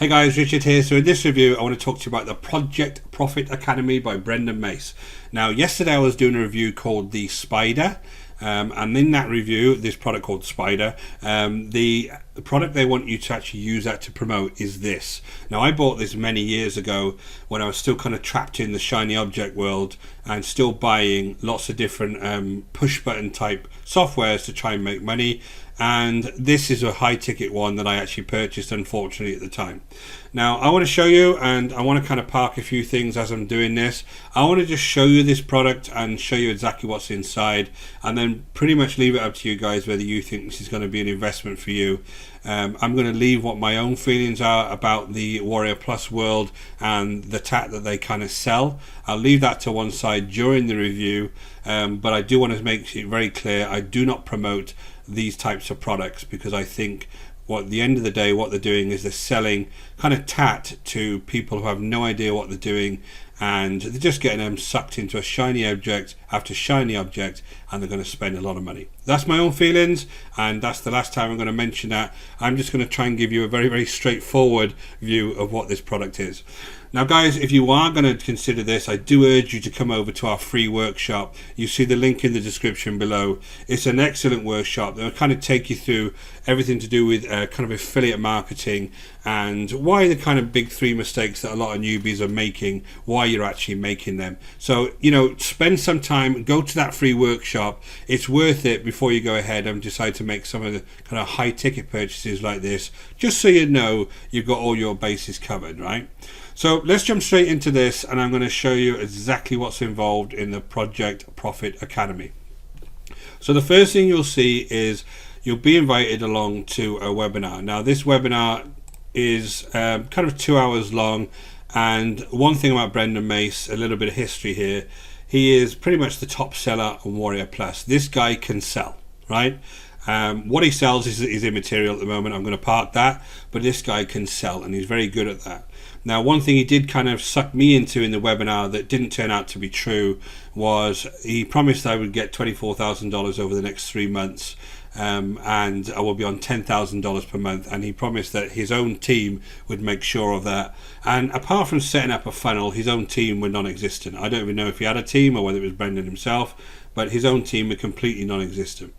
Hey guys, Richard here. So in this review, I want to talk to you about the Project Profit Academy by Brendan Mace. Now, yesterday I was doing a review called the Spider, and in that review, this product called Spider, the product they want you to actually use that to promote is this. Now, I bought this many years ago when I was still kind of trapped in the shiny object world and still buying lots of different push button type softwares to try and make money. And this is a high ticket one that I actually purchased, unfortunately, at the time. Now I want to show you, and I want to kind of park a few things as I'm doing this. I want to just show you this product and show you exactly what's inside, and then pretty much leave it up to you guys whether you think this is going to be an investment for you. I'm going to leave what my own feelings are about the Warrior Plus world and the tat that they kind of sell. I'll leave that to one side during the review, but I do want to make it very clear I do not promote these types of products, because I think at the end of the day what they're doing is they're selling kind of tat to people who have no idea what they're doing, and they're just getting them sucked into a shiny object after shiny object, and they're going to spend a lot of money. That's my own feelings, and that's the last time I'm going to mention that. I'm just going to try and give you a very, very straightforward view of what this product is. Now guys, if you are going to consider this, I do urge you to come over to our free workshop. You see the link in the description below. It's an excellent workshop that will kind of take you through everything to do with kind of affiliate marketing, and why the kind of big three mistakes that a lot of newbies are making, why you're actually making them. So, spend some time, go to that free workshop. It's worth it before you go ahead and decide to make some of the kind of high ticket purchases like this, just so you know you've got all your bases covered, right? So let's jump straight into this, and I'm going to show you exactly what's involved in the Project Profit Academy. So the first thing you'll see is you'll be invited along to a webinar. Now this webinar is kind of 2 hours long, and one thing about Brendan Mace, a little bit of history here, he is pretty much the top seller on Warrior Plus. This guy can sell, right? What he sells is immaterial at the moment. I'm going to park that, but this guy can sell, and he's very good at that. Now, one thing he did kind of suck me into in the webinar that didn't turn out to be true was he promised I would get $24,000 over the next 3 months, and I will be on $10,000 per month, and he promised that his own team would make sure of that. And apart from setting up a funnel, his own team were non-existent. I don't even know if he had a team or whether it was Brendan himself, but his own team were completely non-existent.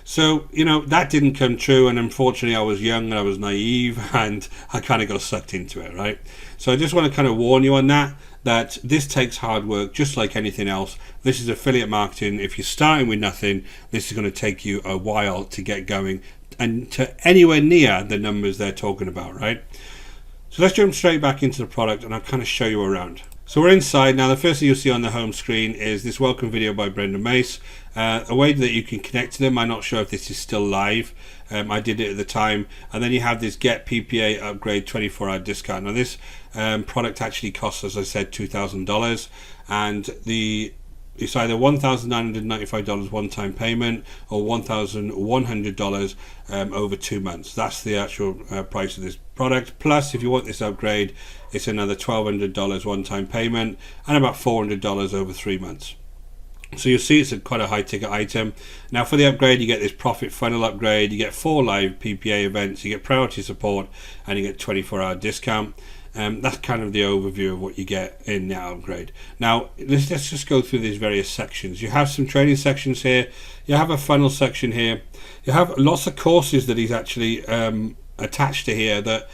So, that didn't come true, and unfortunately I was young and I was naive, and I kind of got sucked into it, right? So I just want to kind of warn you on that this takes hard work, just like anything else. This is affiliate marketing. If you're starting with nothing, this is going to take you a while to get going and to anywhere near the numbers they're talking about, right? So let's jump straight back into the product, and I'll kind of show you around. So we're inside now. The first thing you'll see on the home screen is this welcome video by Brendan Mace, a way that you can connect to them. I'm not sure if this is still live. I did it at the time. And then you have this Get PPA Upgrade 24-hour discount. Now this product actually costs, as I said, $2,000, and it's either $1,995 one-time payment or $1,100 over 2 months. That's the actual price of this product. Plus, if you want this upgrade, it's another $1,200 one-time payment and about $400 over 3 months. So you'll see it's quite a high ticket item. Now for the upgrade, you get this profit funnel upgrade, you get 4 live PPA events, you get priority support, and you get 24-hour discount. That's kind of the overview of what you get in that upgrade. Now let's just go through these various sections. You have some training sections here, you have a funnel section here, you have lots of courses that he's actually attached to here that,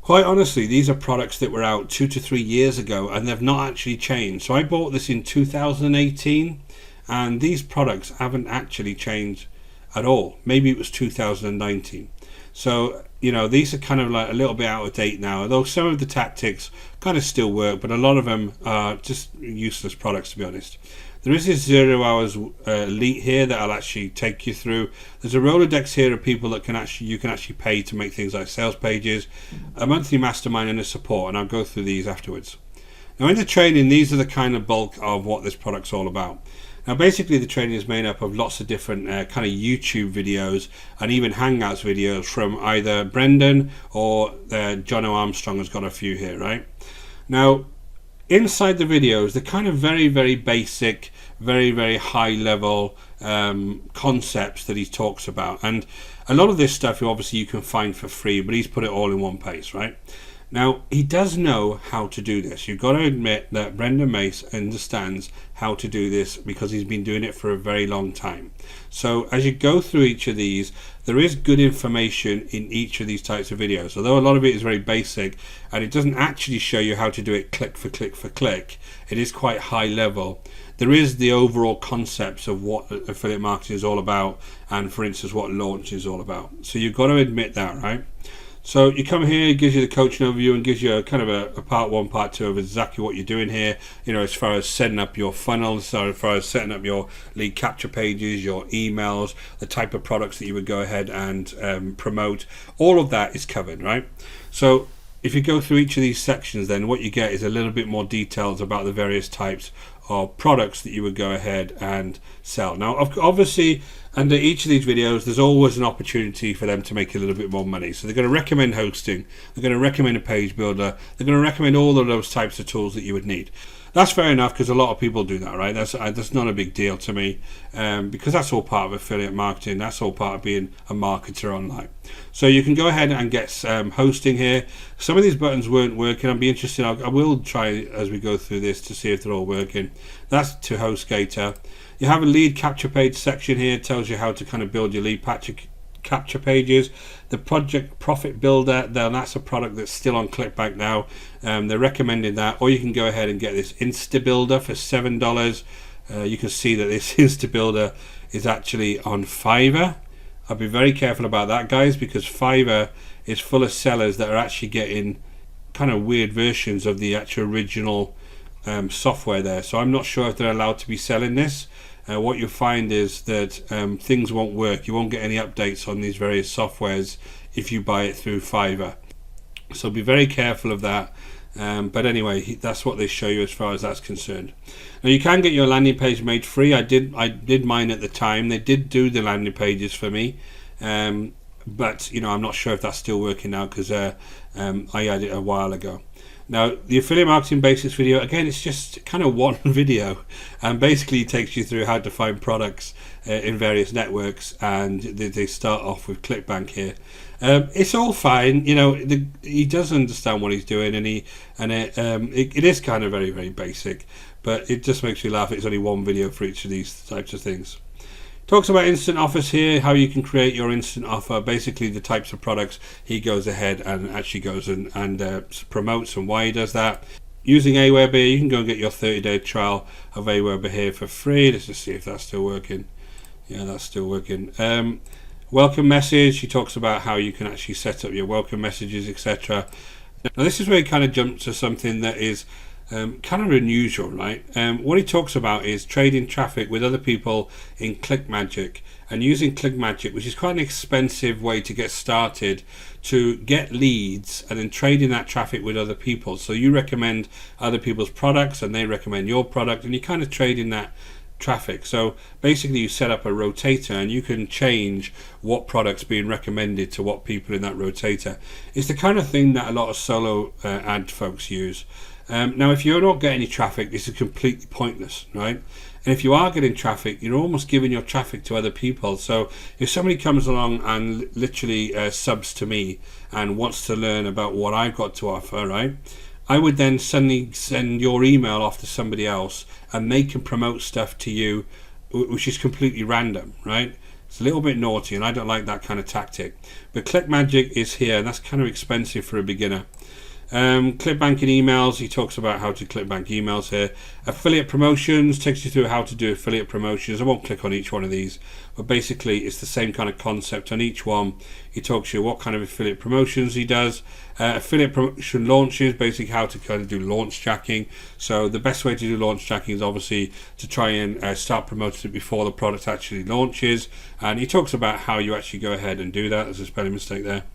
quite honestly, these are products that were out 2 to 3 years ago, and they've not actually changed. So I bought this in 2018, and these products haven't actually changed at all. Maybe it was 2019. So, these are kind of like a little bit out of date now, although some of the tactics kind of still work, but a lot of them are just useless products, to be honest. There is this 0 hours elite here that I'll actually take you through. There's a Rolodex here of people that you can actually pay to make things like sales pages, a monthly mastermind, and a support, and I'll go through these afterwards. Now in the training, these are the kind of bulk of what this product's all about. Now basically the training is made up of lots of different kind of YouTube videos and even Hangouts videos from either Brendan or John O. Armstrong has got a few here, right? Now inside the videos, they're kind of very, very basic, very, very high level concepts that he talks about, and a lot of this stuff obviously you can find for free, but he's put it all in one place, right? Now, he does know how to do this. You've got to admit that Brendan Mace understands how to do this because he's been doing it for a very long time. So as you go through each of these, there is good information in each of these types of videos. Although a lot of it is very basic and it doesn't actually show you how to do it click for click for click, it is quite high level. There is the overall concepts of what affiliate marketing is all about, and for instance what launch is all about. So you've got to admit that, right? So you come here, it gives you the coaching overview and gives you a kind of a part one, part two of exactly what you're doing here, as far as setting up your funnels, so as far as setting up your lead capture pages, your emails, the type of products that you would go ahead and promote. All of that is covered, right? So if you go through each of these sections, then what you get is a little bit more details about the various types of products that you would go ahead and sell. Now, obviously, under each of these videos, there's always an opportunity for them to make a little bit more money. So they're going to recommend hosting, they're going to recommend a page builder, they're going to recommend all of those types of tools that you would need. That's fair enough because a lot of people do that, right? That's not a big deal to me because that's all part of affiliate marketing. That's all part of being a marketer online. So you can go ahead and get hosting here. Some of these buttons weren't working. I'll be interested. I will try as we go through this to see if they're all working. That's to HostGator. You have a lead capture page section here. It tells you how to kind of build your lead capture pages. The Project Profit Builder, that's a product that's still on ClickBank now. They're recommending that, or you can go ahead and get this InstaBuilder for $7. You can see that this InstaBuilder is actually on Fiverr. I'll be very careful about that, guys, because Fiverr is full of sellers that are actually getting kind of weird versions of the actual original software there. So I'm not sure if they're allowed to be selling this. What you'll find is that things won't work. You won't get any updates on these various softwares if you buy it through Fiverr. So be very careful of that. But anyway, that's what they show you as far as that's concerned. Now you can get your landing page made free. I did mine at the time. They did do the landing pages for me. But I'm not sure if that's still working now because I had it a while ago. Now, the affiliate marketing basics video, again, it's just kind of one video and basically it takes you through how to find products in various networks, and they start off with ClickBank here. It's all fine, he does understand what he's doing, and it is kind of very, very basic, but it just makes me laugh. It's only one video for each of these types of things. Talks about instant offers here, how you can create your instant offer, basically the types of products he goes ahead and actually goes and promotes and why he does that. Using Aweber, you can go and get your 30-day trial of Aweber here for free. Let's just see if that's still working. Yeah, that's still working. Welcome message, he talks about how you can actually set up your welcome messages, etc. Now this is where he kind of jumps to something that is kind of unusual, right? What he talks about is trading traffic with other people in ClickMagick, and using ClickMagick, which is quite an expensive way to get started, to get leads and then trading that traffic with other people. So you recommend other people's products and they recommend your product, and you kind of trading that traffic. So basically you set up a rotator and you can change what products being recommended to what people in that rotator. It's the kind of thing that a lot of solo ad folks use. Now if you're not getting any traffic, this is completely pointless, right? And if you are getting traffic, you're almost giving your traffic to other people. So if somebody comes along and literally subs to me and wants to learn about what I've got to offer, right, I would then suddenly send your email off to somebody else and they can promote stuff to you which is completely random, right? It's a little bit naughty and I don't like that kind of tactic. But ClickMagick is here and that's kind of expensive for a beginner. ClickBank emails, he talks about how to ClickBank emails here. Affiliate promotions, takes you through how to do affiliate promotions. I won't click on each one of these, but basically it's the same kind of concept on each one. He talks you what kind of affiliate promotions he does. Affiliate promotion launches, basically how to kind of do launch jacking. So the best way to do launch jacking is obviously to try and start promoting it before the product actually launches. And he talks about how you actually go ahead and do that. There's a spelling mistake there.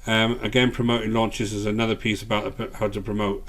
Again, promoting launches is another piece about how to promote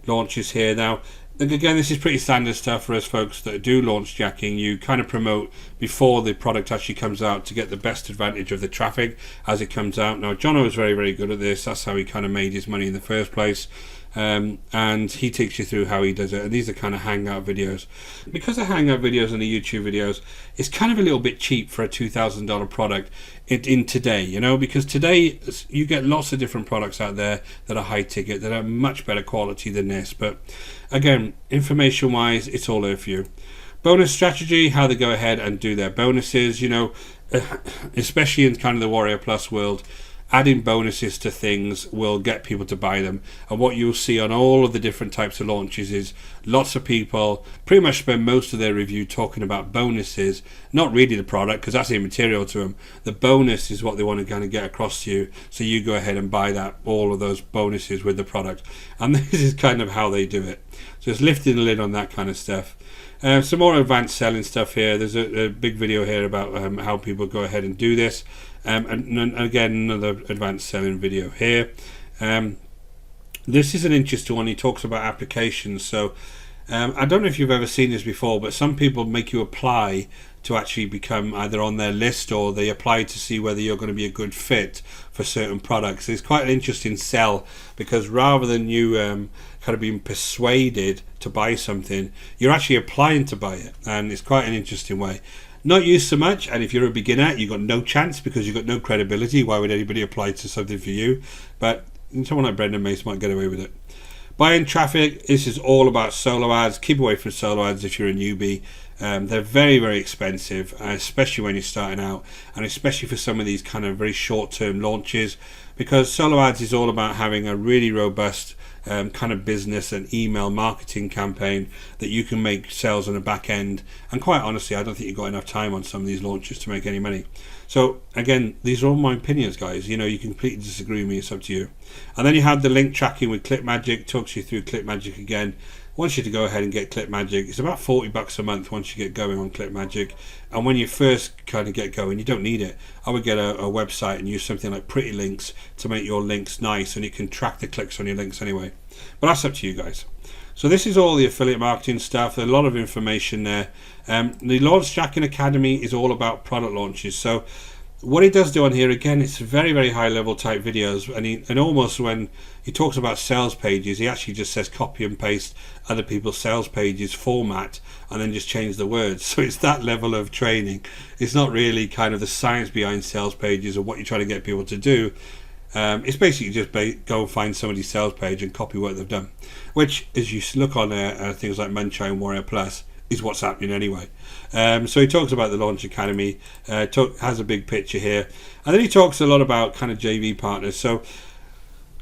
launches here. Now, again, this is pretty standard stuff for us folks that do launch jacking. You kind of promote before the product actually comes out to get the best advantage of the traffic as it comes out. Now, Jono is very, very good at this. That's how he kind of made his money in the first place. and he takes you through how he does it. And these are kind of hangout videos. Because the hangout videos and the YouTube videos, it's kind of a little bit cheap for a $2,000 product in today, you know, because today you get lots of different products out there that are high ticket, that are much better quality than this. But again, information wise, it's all there for you. Bonus strategy, how they go ahead and do their bonuses, you know, especially in kind of the Warrior Plus world. Adding bonuses to things will get people to buy them, and what you'll see on all of the different types of launches is lots of people pretty much spend most of their review talking about bonuses, not really the product, because that's immaterial to them. The bonus is what they want to kind of get across to you, so you go ahead and buy that, all of those bonuses with the product. And this is kind of how they do it. So it's lifting the lid on that kind of stuff. Some more advanced selling stuff here. There's a big video here about how people go ahead and do this. And again, another advanced selling video here. This is an interesting one. He talks about applications. So I don't know if you've ever seen this before, but some people make you apply to actually become either on their list, or they apply to see whether you're going to be a good fit for certain products. It's quite an interesting sell, because rather than you kind of being persuaded to buy something, you're actually applying to buy it, and it's quite an interesting way. Not used so much, and if you're a beginner, you've got no chance because you've got no credibility. Why would anybody apply to something for you? But someone like Brendan Mace might get away with it. Buying traffic, this is all about solo ads. Keep away from solo ads if you're a newbie. They're very, very expensive, especially when you're starting out, and especially for some of these kind of very short-term launches, because solo ads is all about having a really robust kind of business and email marketing campaign that you can make sales on the back end. And quite honestly, I don't think you've got enough time on some of these launches to make any money. So again, these are all my opinions, guys. You know, you completely disagree with me, it's up to you. And then you have the link tracking with ClipMagick. Talks you through ClipMagick again. Wants you to go ahead and get ClipMagick. It's about $40 a month once you get going on ClipMagick. And when you first kind of get going, you don't need it. I would get a website and use something like Pretty Links to make your links nice, and you can track the clicks on your links anyway. But that's up to you guys. So this is all the affiliate marketing stuff. There's a lot of information there. The Launch Jacking Academy is all about product launches. So what he does do on here, again, it's very, very high level type videos, and almost when he talks about sales pages, he actually just says copy and paste other people's sales pages format and then just change the words. So it's that level of training. It's not really kind of the science behind sales pages or what you're trying to get people to do. It's basically just go and find somebody's sales page and copy what they've done, which, as you look on things like Munchai and Warrior Plus, is what's happening anyway. So he talks about the Launch Academy, has a big picture here, and then he talks a lot about kind of JV partners. So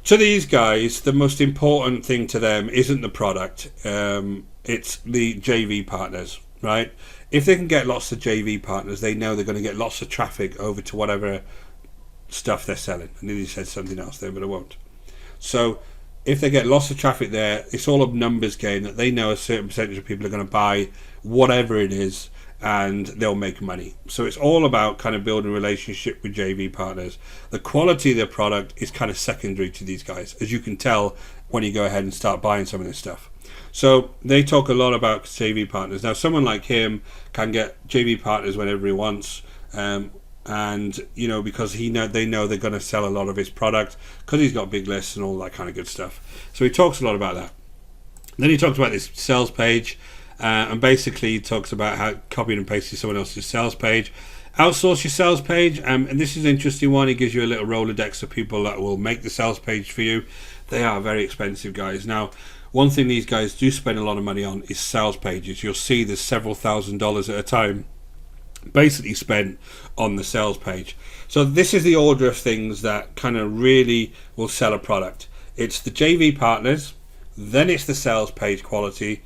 to these guys, the most important thing to them isn't the product, it's the JV partners, right? If they can get lots of JV partners, they know they're going to get lots of traffic over to whatever stuff they're selling. I nearly said something else there, but I won't. So if they get lots of traffic there, it's all a numbers game, that they know a certain percentage of people are going to buy whatever it is, and they'll make money. So it's all about kind of building a relationship with JV partners. The quality of their product is kind of secondary to these guys, as you can tell when you go ahead and start buying some of this stuff. So they talk a lot about JV partners. Now, someone like him can get JV partners whenever he wants, and you know, because they know they're going to sell a lot of his product, because he's got big lists and all that kind of good stuff. So he talks a lot about that. Then he talks about this sales page, and basically he talks about how copying and pasting someone else's sales page. Outsource your sales page, and this is an interesting one. He gives you a little Rolodex of people that will make the sales page for you. They are very expensive, guys. Now, one thing these guys do spend a lot of money on is sales pages. You'll see there's several $1,000s at a time basically spent on the sales page. So this is the order of things that kind of really will sell a product. It's the JV partners, then it's the sales page quality,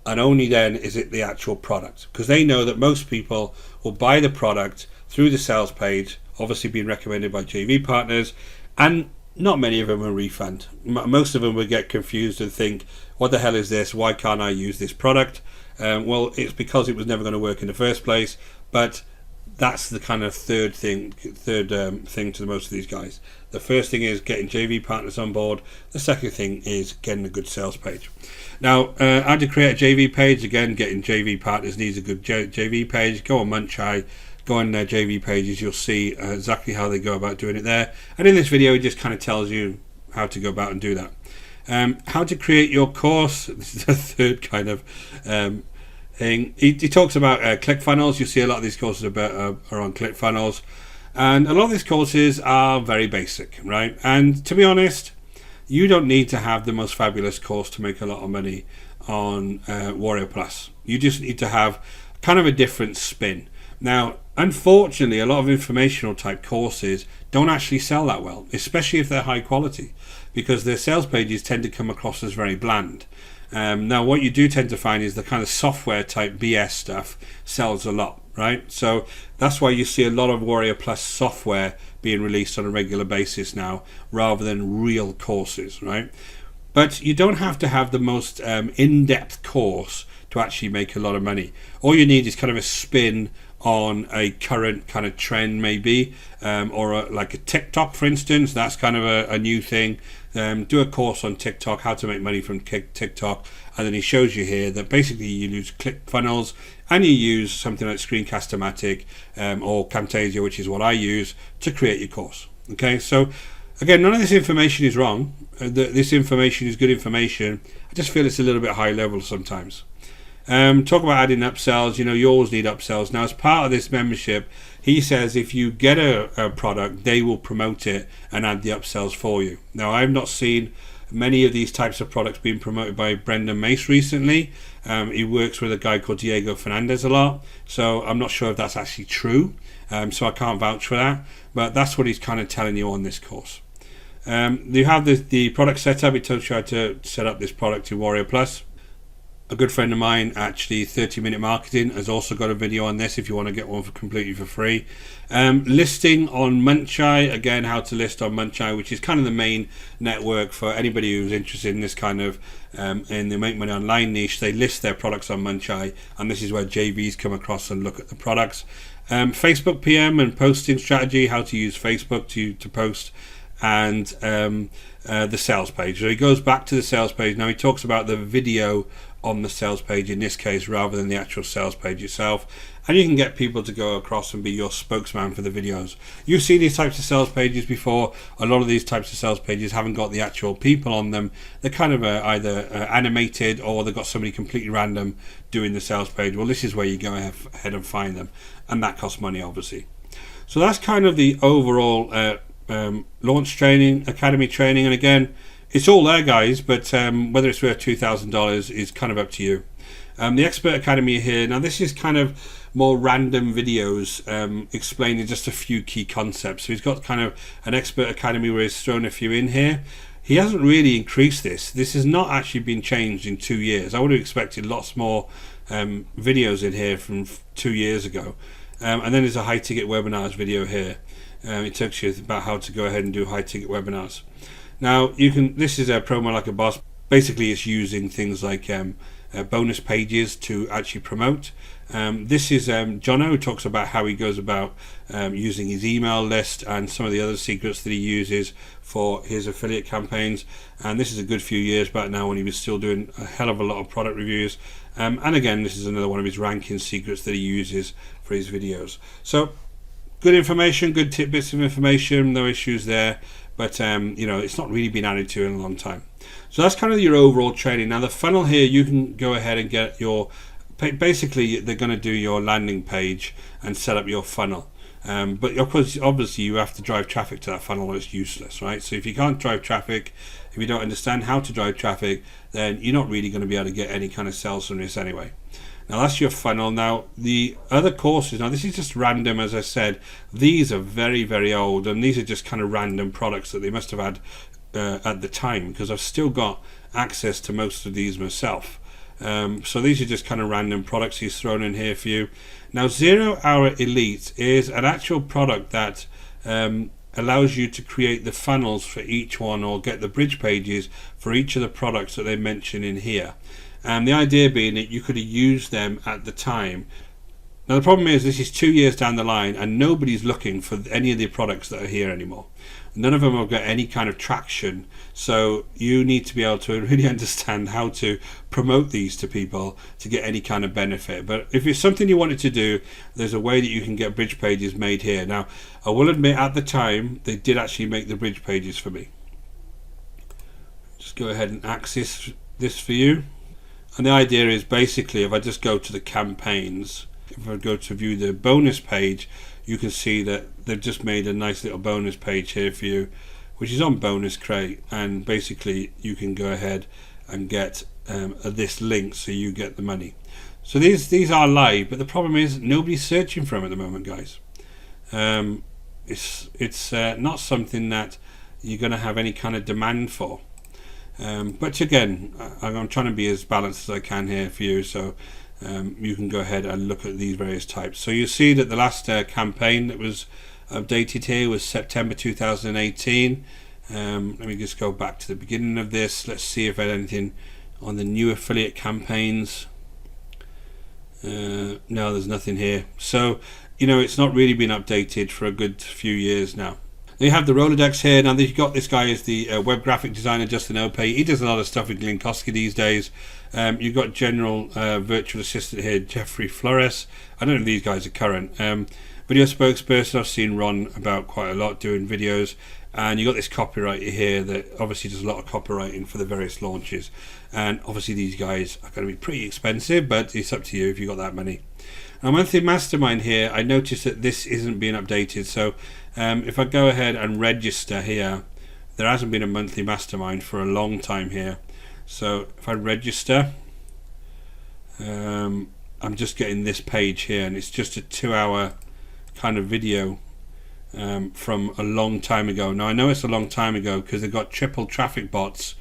and only then is it the actual product, because they know that most people will buy the product through the sales page, obviously being recommended by JV partners, and not many of them will refund. Most of them will get confused and think, what the hell is this? Why can't I use this product? Well, it's because it was never going to work in the first place. But that's the kind of third thing to most of these guys. The first thing is getting JV partners on board. The second thing is getting a good sales page. Now, how to create a JV page? Again, getting JV partners needs a good JV page. Go on Munchai, go on their JV pages. You'll see exactly how they go about doing it there. And in this video, it just kind of tells you how to go about and do that. How to create your course. This is the third kind of thing. He talks about ClickFunnels. You see a lot of these courses are on ClickFunnels, and a lot of these courses are very basic, right? And to be honest, you don't need to have the most fabulous course to make a lot of money on Warrior Plus. You just need to have kind of a different spin. Now, unfortunately, a lot of informational type courses don't actually sell that well, especially if they're high quality, because their sales pages tend to come across as very bland. Now, what you do tend to find is the kind of software type BS stuff sells a lot, right? So that's why you see a lot of Warrior Plus software being released on a regular basis now, rather than real courses, right? But you don't have to have the most in-depth course to actually make a lot of money. All you need is kind of a spin on a current kind of trend, maybe, or like a TikTok, for instance. That's kind of a new thing. Do a course on TikTok, how to make money from TikTok, and then he shows you here that basically you use ClickFunnels and you use something like Screencast-O-Matic or Camtasia, which is what I use, to create your course. Okay, so again, none of this information is wrong. This information is good information. I just feel it's a little bit high level sometimes. Talk about adding upsells. You always need upsells. Now, as part of this membership, he says if you get a product, they will promote it and add the upsells for you. Now, I've not seen many of these types of products being promoted by Brendan Mace recently. He works with a guy called Diego Fernandez a lot, so I'm not sure if that's actually true. So I can't vouch for that, but that's what he's kind of telling you on this course. You have the product setup. He tells you how to set up this product in Warrior Plus. A good friend of mine, actually, 30 Minute Marketing, has also got a video on this if you want to get one completely for free. Listing on Muncheye, again, how to list on Muncheye, which is kind of the main network for anybody who's interested in this kind of, in the Make Money Online niche. They list their products on Muncheye, and this is where JVs come across and look at the products. Facebook PM and posting strategy, how to use Facebook to post, and the sales page. So he goes back to the sales page. Now he talks about the video on the sales page in this case rather than the actual sales page itself, and you can get people to go across and be your spokesman for the videos. You've seen these types of sales pages before. A lot of these types of sales pages haven't got the actual people on them. They're kind of either animated, or they've got somebody completely random doing the sales page. Well, this is where you go ahead and find them, and that costs money, obviously. So that's kind of the overall launch training, academy training, and again, it's all there, guys, but whether it's worth $2,000 is kind of up to you. The Expert Academy here, now this is kind of more random videos explaining just a few key concepts. So he's got kind of an Expert Academy where he's thrown a few in here. He hasn't really increased this. This has not actually been changed in 2 years. I would have expected lots more videos in here from 2 years ago. And then there's a high ticket webinars video here. It tells you about how to go ahead and do high ticket webinars. Now this is a Promo Like a Boss. Basically, it's using things like bonus pages to actually promote. This is Jono, who talks about how he goes about using his email list and some of the other secrets that he uses for his affiliate campaigns. And this is a good few years back now when he was still doing a hell of a lot of product reviews. And again, this is another one of his ranking secrets that he uses for his videos. So good information, good tidbits of information, no issues there. But it's not really been added to in a long time. So that's kind of your overall training. Now the funnel here, you can go ahead and get your, basically they're going to do your landing page and set up your funnel. But of course, obviously you have to drive traffic to that funnel, or it's useless, right? So if you can't drive traffic, if you don't understand how to drive traffic, then you're not really going to be able to get any kind of sales from this anyway. Now that's your funnel. Now the other courses, now this is just random, as I said. These are very, very old, and these are just kind of random products that they must have had at the time, because I've still got access to most of these myself. So these are just kind of random products he's thrown in here for you. Now 0 Hour Elite is an actual product that allows you to create the funnels for each one, or get the bridge pages for each of the products that they mention in here. And the idea being that you could have used them at the time. Now the problem is this is 2 years down the line and nobody's looking for any of the products that are here anymore. None of them have got any kind of traction. So you need to be able to really understand how to promote these to people to get any kind of benefit. But if it's something you wanted to do, there's a way that you can get bridge pages made here. Now I will admit, at the time they did actually make the bridge pages for me. Just go ahead and access this for you. And the idea is basically, if I just go to the campaigns, if I go to view the bonus page, you can see that they've just made a nice little bonus page here for you, which is on Bonus Crate, and basically you can go ahead and get this link so you get the money. So these are live, but the problem is nobody's searching for them at the moment, guys. It's not something that you're going to have any kind of demand for. But again, I'm trying to be as balanced as I can here for you, so you can go ahead and look at these various types. So you see that the last campaign that was updated here was September 2018. Let me just go back to the beginning of this. Let's see if I had anything on the new affiliate campaigns. No, there's nothing here. So, you know, it's not really been updated for a good few years now. You have the Rolodex here. Now you've got this guy is the web graphic designer, Justin Opay. He does a lot of stuff with Glinkoski these days. You've got general virtual assistant here, Jeffrey Flores. I don't know if these guys are current. Video spokesperson, I've seen Ron about quite a lot doing videos. And you've got this copywriter here that obviously does a lot of copywriting for the various launches. And obviously these guys are going to be pretty expensive, but it's up to you if you've got that money. Now, monthly mastermind here, I noticed that this isn't being updated. So if I go ahead and register here, there hasn't been a monthly mastermind for a long time here. So if I register, I'm just getting this page here, and it's just a 2-hour kind of video from a long time ago. Now I know it's a long time ago because they've got Triple Traffic Bots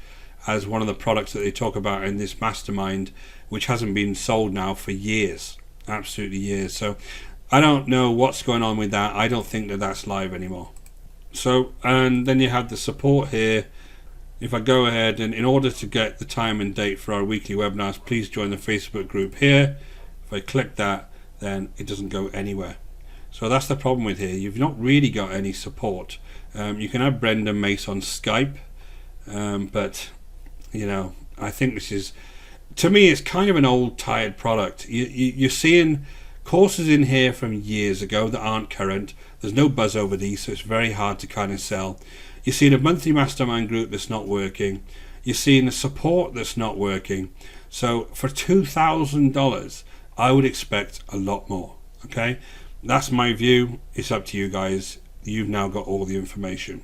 as one of the products that they talk about in this mastermind, which hasn't been sold now for years, absolutely years. So I don't know what's going on with that. I don't think that that's live anymore. So, and then you have the support here. If I go ahead and in order to get the time and date for our weekly webinars, please join the Facebook group here. If I click that, then it doesn't go anywhere. So that's the problem with here. You've not really got any support. You can have Brendan Mace on Skype, but you know, I think this is, to me, it's kind of an old tired product. You're seeing courses in here from years ago that aren't current. There's no buzz over these, so it's very hard to kind of sell. You're seeing a monthly mastermind group that's not working. You're seeing a support that's not working. So for $2,000, I would expect a lot more. Okay, that's my view. It's up to you guys. You've now got all the information.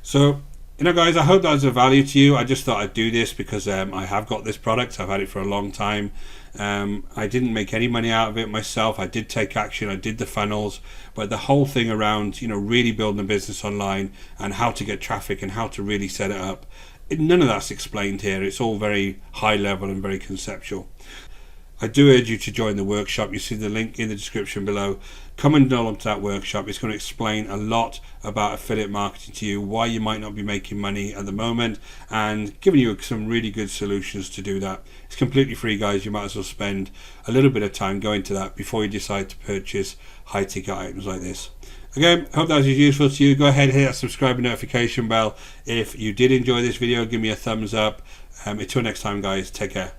So, you know, guys, I hope that was of value to you. I just thought I'd do this because I have got this product. I've had it for a long time. I didn't make any money out of it myself. I did take action. I did the funnels, but the whole thing around, you know, really building a business online and how to get traffic and how to really set it up, none of that's explained here. It's all very high level and very conceptual. I do urge you to join the workshop. You see the link in the description below. Come and download to that workshop. It's going to explain a lot about affiliate marketing to you, why you might not be making money at the moment, and giving you some really good solutions to do that. It's completely free, guys. You might as well spend a little bit of time going to that before you decide to purchase high ticket items like this. Again, hope that was useful to you. Go ahead and hit that subscribe and notification bell. If you did enjoy this video, give me a thumbs up. Until next time, guys, take care.